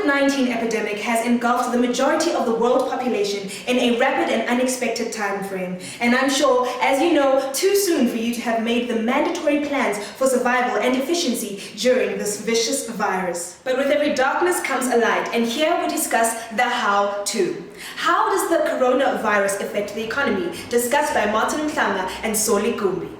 COVID-19 epidemic has engulfed the majority of the world population in a rapid and unexpected time frame. And I'm sure, as you know, too soon for you to have made the mandatory plans for survival and efficiency during this vicious virus. But with every darkness comes a light, and here we discuss the how-to. How does the coronavirus affect the economy? Discussed by Martin Mhlanga and Soli Gumbi.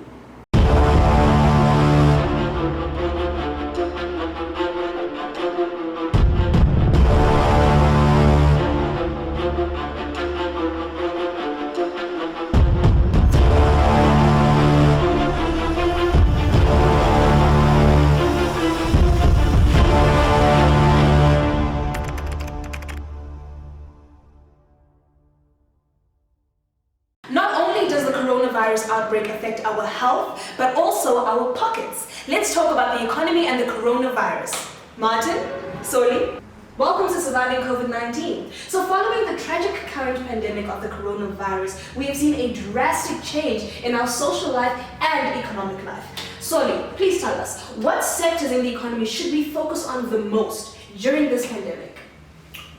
Coronavirus outbreak affect our health, but also our pockets. Let's talk about the economy and the coronavirus. Martin, Soli, welcome to Surviving COVID-19. So following the tragic current pandemic of the coronavirus, we have seen a drastic change in our social life and economic life. Soli, please tell us, what sectors in the economy should we focus on the most during this pandemic?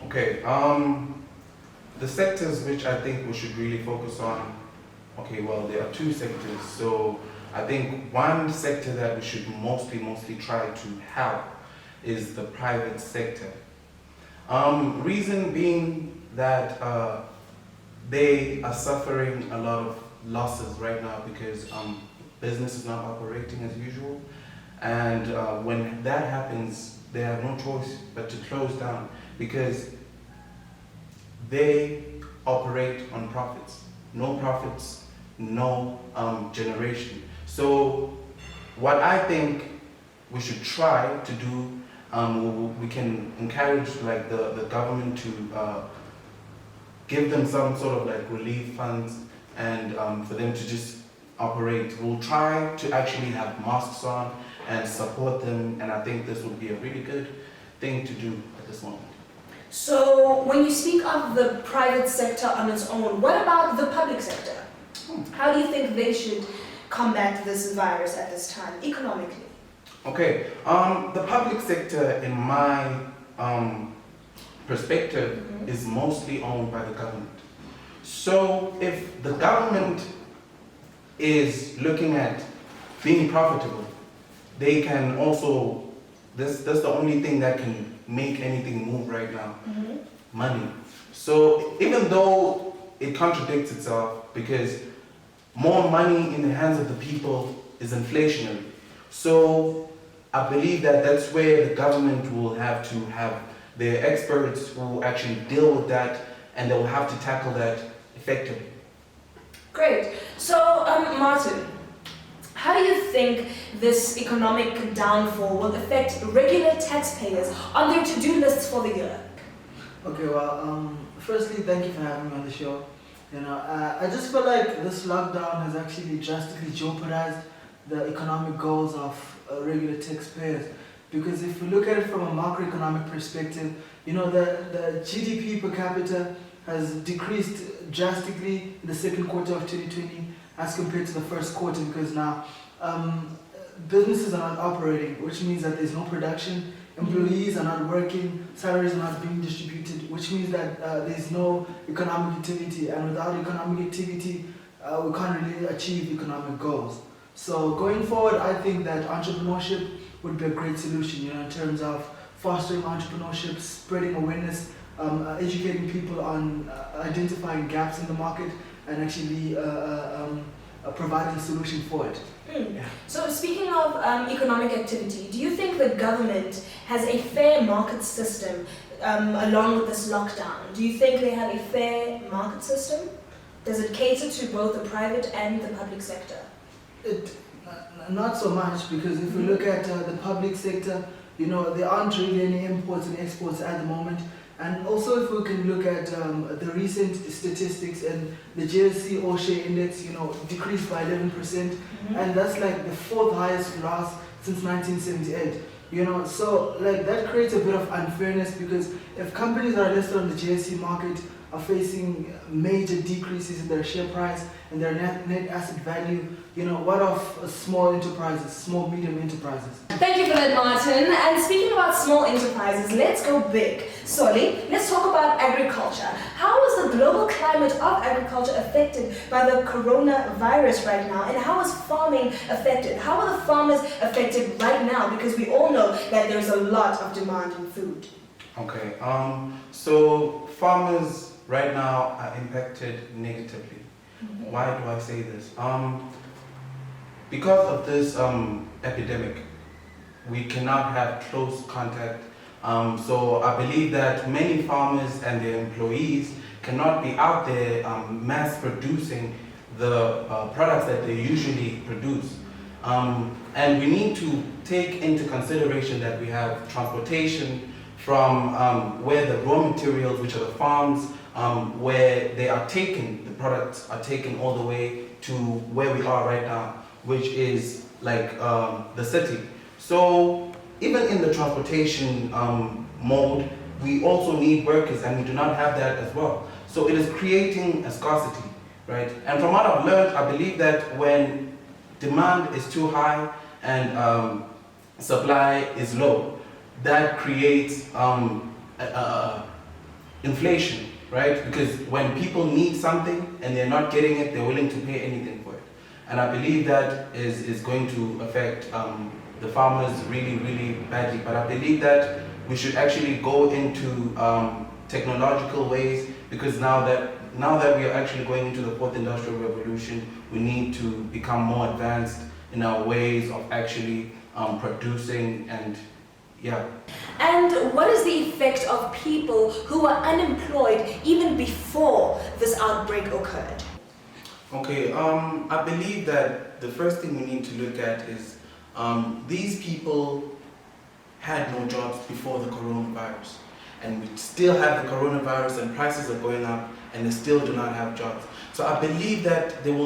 Okay, the sectors which I think we should really focus on, okay, well, there are two sectors. So I think one sector that we should mostly try to help is the private sector. Reason being that they are suffering a lot of losses right now because business is not operating as usual. And when that happens, they have no choice but to close down because they operate on profits. No profits, no generation. So what I think we should try to do, we can encourage like the government to give them some sort of like relief funds and for them to just operate. We'll try to actually have masks on and support them, and I think this would be a really good thing to do at this moment. So when you speak of the private sector on its own, what about the public sector? How do you think they should combat this virus at this time, economically? Okay, the public sector, in my perspective, is mostly owned by the government. So if the government is looking at being profitable, they can also, that's the only thing that can make anything move right now, money. So even though it contradicts itself, because more money in the hands of the people is inflationary. So I believe that that's where the government will have to have their experts who will actually deal with that, and they will have to tackle that effectively. Great. So Martin, how do you think this economic downfall will affect regular taxpayers on their to-do lists for the year? Okay, well, firstly, thank you for having me on the show. You know, I just feel like this lockdown has actually drastically jeopardized the economic goals of regular taxpayers. Because if we look at it from a macroeconomic perspective, you know, the GDP per capita has decreased drastically in the second quarter of 2020 as compared to the first quarter, because now businesses are not operating, which means that there's no production, employees are not working, salaries are not being distributed, which means that there's no economic activity, and without economic activity, we can't really achieve economic goals. So going forward, I think that entrepreneurship would be a great solution, you know, in terms of fostering entrepreneurship, spreading awareness, educating people on identifying gaps in the market, and actually providing a solution for it. Yeah. So speaking of economic activity, do you think the government has a fair market system along with this lockdown? Do you think they have a fair market system? Does it cater to both the private and the public sector? Not so much, because if we look at the public sector, you know, there aren't really any imports and exports at the moment. And also, if we can look at the recent statistics, and the JSC All-Share Index, you know, decreased by 11%, and that's like the fourth highest loss since 1978. You know, so like that creates a bit of unfairness, because if companies are listed on the JSC market, are facing major decreases in their share price and their net asset value. What of small enterprises, small medium enterprises? Thank you for that, Martin. And speaking about small enterprises, let's go big. Soli, let's talk about agriculture. How is the global climate of agriculture affected by the coronavirus right now? And how is farming affected? How are the farmers affected right now? Because we all know that there's a lot of demand in food. Okay, so farmers right now are impacted negatively. Why do I say this? Because of this epidemic, we cannot have close contact. So I believe that many farmers and their employees cannot be out there mass producing the products that they usually produce. And we need to take into consideration that we have transportation from where the raw materials, which are the farms, where they are taken, the products are taken all the way to where we are right now, which is like the city. So even in the transportation mode, we also need workers, and we do not have that as well. So it is creating a scarcity, right? And from what I've learned, I believe that when demand is too high and supply is low, that creates inflation, right? Because when people need something and they're not getting it, they're willing to pay anything for it. And I believe that is going to affect the farmers really, really badly. But I believe that we should actually go into technological ways, because now that we are actually going into the fourth industrial revolution, we need to become more advanced in our ways of actually producing and yeah. And what is the effect of people who were unemployed even before this outbreak occurred? Okay, I believe that the first thing we need to look at is these people had no jobs before the coronavirus, and we still have the coronavirus and prices are going up and they still do not have jobs. So I believe that I do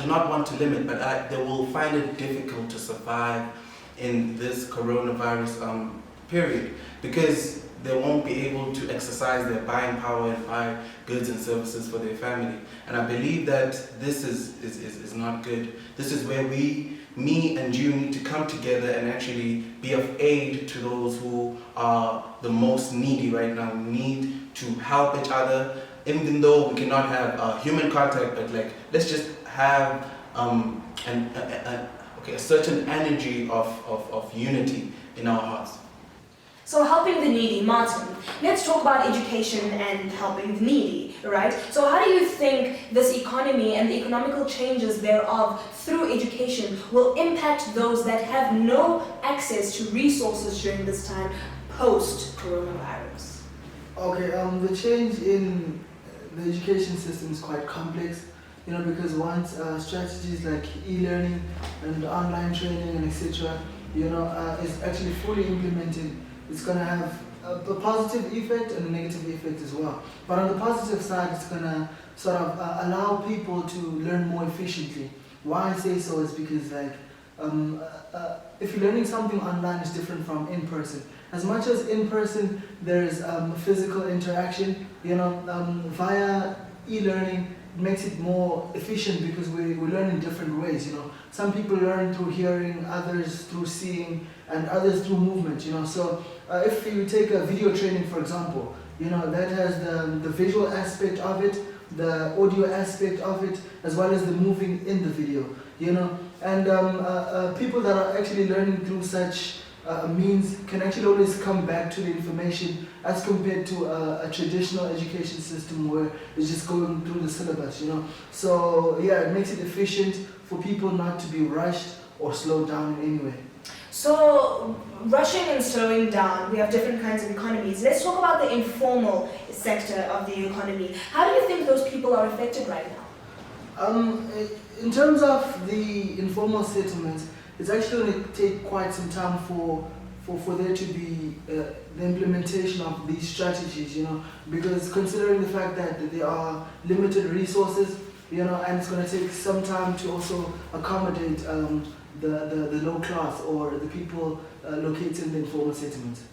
not want to limit, but they will find it difficult to survive in this coronavirus period, because they won't be able to exercise their buying power and buy goods and services for their family. And I believe that this is not good. This is where me and you need to come together and actually be of aid to those who are the most needy right now. We need to help each other, even though we cannot have human contact, but like, let's just have a certain energy of unity in our hearts. So helping the needy, Martin, let's talk about education and helping the needy, right? So how do you think this economy and the economical changes thereof through education will impact those that have no access to resources during this time post-coronavirus? Okay, the change in the education system is quite complex, because once strategies like e-learning and online training and etc., is actually fully implemented, it's going to have a positive effect and a negative effect as well. But on the positive side, it's going to sort of allow people to learn more efficiently. Why I say so is because if you're learning something online, it's different from in person. As much as in person there is physical interaction, via e-learning it makes it more efficient because we learn in different ways. Some people learn through hearing, others through seeing, and others through movement. So if you take a video training, for example, that has the visual aspect of it, the audio aspect of it, as well as the moving in the video. And people that are actually learning through such means can actually always come back to the information as compared to a traditional education system where it's just going through the syllabus, So yeah, it makes it efficient for people not to be rushed or slowed down in any way. So rushing and slowing down, we have different kinds of economies. Let's talk about the informal sector of the economy. How do you think those people are affected right now? In terms of the informal settlements, it's actually going to take quite some time for there to be the implementation of these strategies, because considering the fact that there are limited resources, and it's going to take some time to also accommodate the low class or the people located in the informal settlements.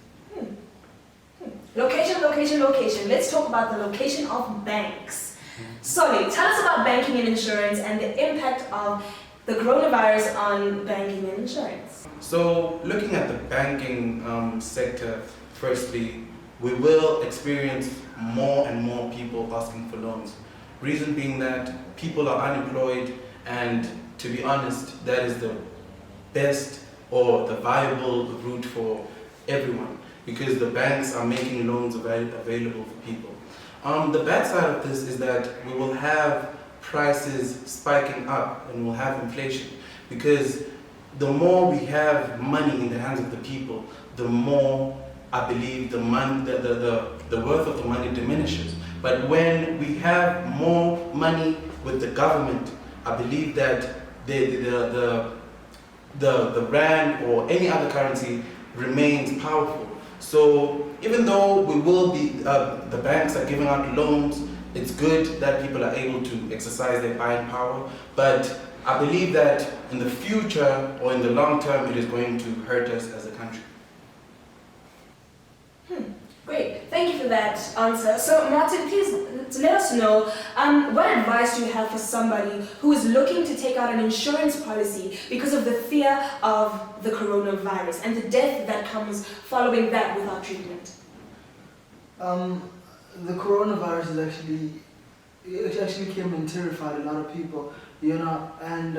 Location, location, location. Let's talk about the location of banks. Soli, tell us about banking and insurance and the impact of the coronavirus on banking and insurance. So, looking at the banking sector, firstly, we will experience more and more people asking for loans. Reason being that people are unemployed, and to be honest, that is the best or the viable route for everyone, because the banks are making loans available for people. The bad side of this is that we will have prices spiking up and we'll have inflation, because the more we have money in the hands of the people, the more I believe the worth of the money diminishes. But when we have more money with the government, I believe that the rand or any other currency remains powerful. So even though we will be, the banks are giving out loans, it's good that people are able to exercise their buying power, but I believe that in the future or in the long term, it is going to hurt us as a country. Great, thank you for that answer. So Martin, please let us know, what advice do you have for somebody who is looking to take out an insurance policy because of the fear of the coronavirus and the death that comes following that without treatment? The coronavirus it actually came and terrified a lot of people, you know, and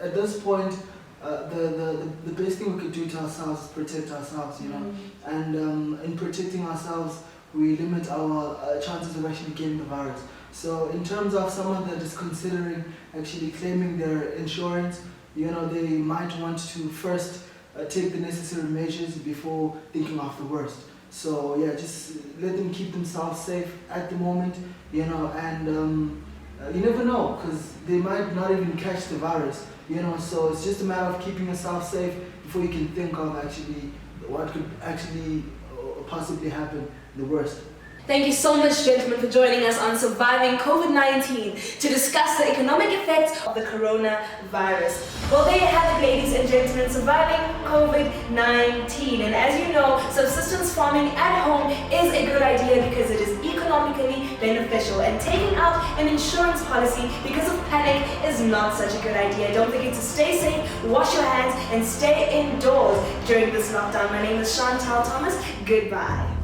at this point, the best thing we could do to ourselves is protect ourselves, you know, and in protecting ourselves, we limit our chances of actually getting the virus. So in terms of someone that is considering actually claiming their insurance, you know, they might want to first take the necessary measures before thinking of the worst. So yeah, just let them keep themselves safe at the moment, you know, and you never know, because they might not even catch the virus, you know, so it's just a matter of keeping yourself safe before you can think of actually what could actually possibly happen, the worst. Thank you so much, gentlemen, for joining us on Surviving COVID-19 to discuss the economic effects of the coronavirus. Well, there you have it, ladies and gentlemen, surviving COVID-19. And as you know, subsistence farming at home is a good idea because it is economically beneficial. And taking out an insurance policy because of panic is not such a good idea. Don't forget to stay safe, wash your hands, and stay indoors during this lockdown. My name is Chantal Thomas. Goodbye.